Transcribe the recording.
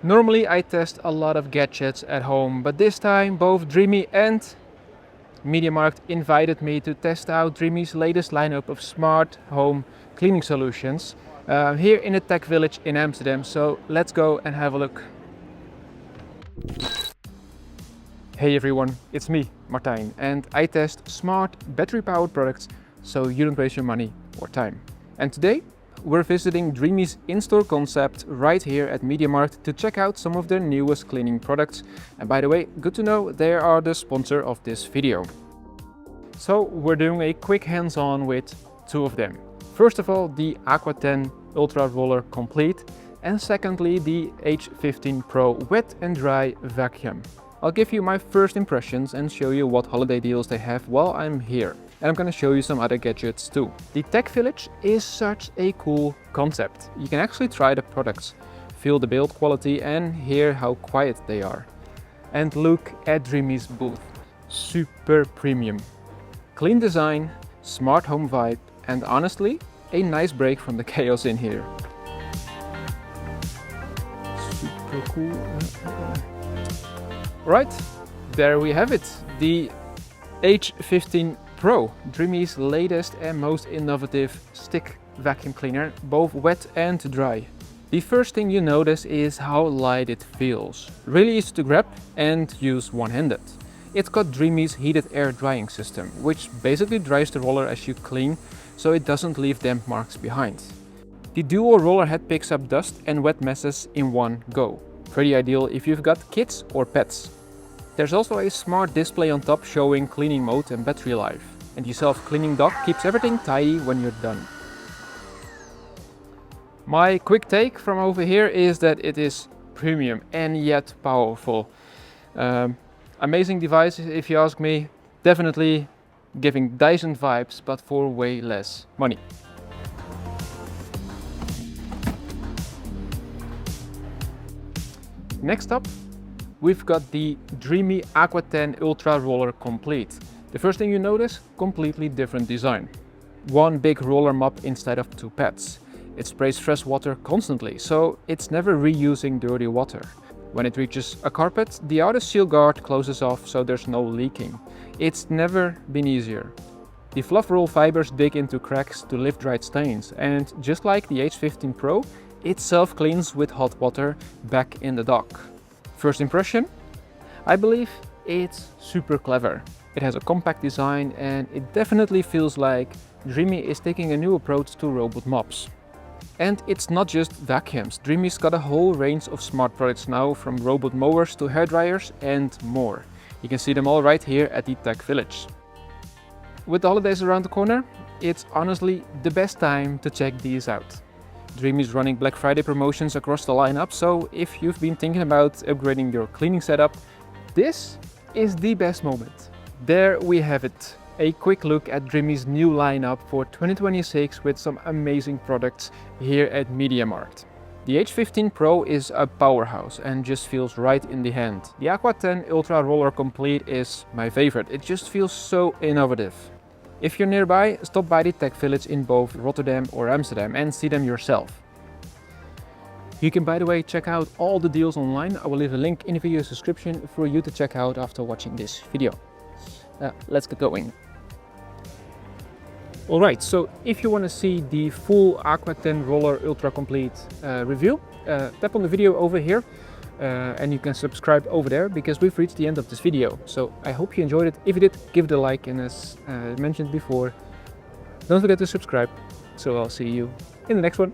Normally I test a lot of gadgets at home, but this time both Dreame and Media Markt invited me to test out Dreame's latest lineup of smart home cleaning solutions here in the tech village in Amsterdam. So let's go and have a look. Hey everyone, it's me, Martijn, and I test smart battery-powered products so you don't waste your money or time. And today we're visiting Dreame's in-store concept right here at Media Markt to check out some of their newest cleaning products. And by the way, good to know they are the sponsor of this video. So we're doing a quick hands-on with two of them. First of all, the Aqua 10 Ultra Roller Complete, and secondly the H15 Pro Wet and Dry Vacuum. I'll give you my first impressions and show you what holiday deals they have while I'm here. And I'm gonna show you some other gadgets too. The Tech Village is such a cool concept. You can actually try the products, feel the build quality and hear how quiet they are. And look at Dreame's booth. Super premium. Clean design, smart home vibe, and honestly, a nice break from the chaos in here. Super cool. Right, there we have it. The H15 Pro, Dreame's latest and most innovative stick vacuum cleaner, both wet and dry. The first thing you notice is how light it feels. Really easy to grab and use one-handed. It's got Dreame's heated air drying system, which basically dries the roller as you clean, so it doesn't leave damp marks behind. The dual roller head picks up dust and wet messes in one go. Pretty ideal if you've got kids or pets. There's also a smart display on top showing cleaning mode and battery life. And the self-cleaning dock keeps everything tidy when you're done. My quick take from over here is that it is premium and yet powerful. Amazing device if you ask me. Definitely giving Dyson vibes, but for way less money. Next up, we've got the Dreame Aqua 10 Ultra Roller Complete. The first thing you notice, completely different design. One big roller mop instead of two pads. It sprays fresh water constantly, so it's never reusing dirty water. When it reaches a carpet, the outer seal guard closes off so there's no leaking. It's never been easier. The fluff roll fibers dig into cracks to lift dried stains, and just like the H15 Pro, it self-cleans with hot water back in the dock. First impression? I believe it's super clever. It has a compact design and it definitely feels like Dreame is taking a new approach to robot mops. And it's not just vacuums. Dreame's got a whole range of smart products now, from robot mowers to hairdryers and more. You can see them all right here at the Tech Village. With the holidays around the corner, it's honestly the best time to check these out. Dreame is running Black Friday promotions across the lineup, so if you've been thinking about upgrading your cleaning setup, this is the best moment. There we have it. A quick look at Dreame's new lineup for 2026 with some amazing products here at Media Markt. The H15 Pro is a powerhouse and just feels right in the hand. The Aqua 10 Ultra Roller Complete is my favorite. It just feels so innovative. If you're nearby, stop by the Tech Village in both Rotterdam or Amsterdam and see them yourself. You can, by the way, check out all the deals online. I will leave a link in the video description for you to check out after watching this video. Let's get going. Alright, so if you want to see the full Aqua 10 Roller Ultra Complete review, tap on the video over here and you can subscribe over there, because we've reached the end of this video. So I hope you enjoyed it. If you did, give it a like, and as mentioned before, don't forget to subscribe. So I'll see you in the next one.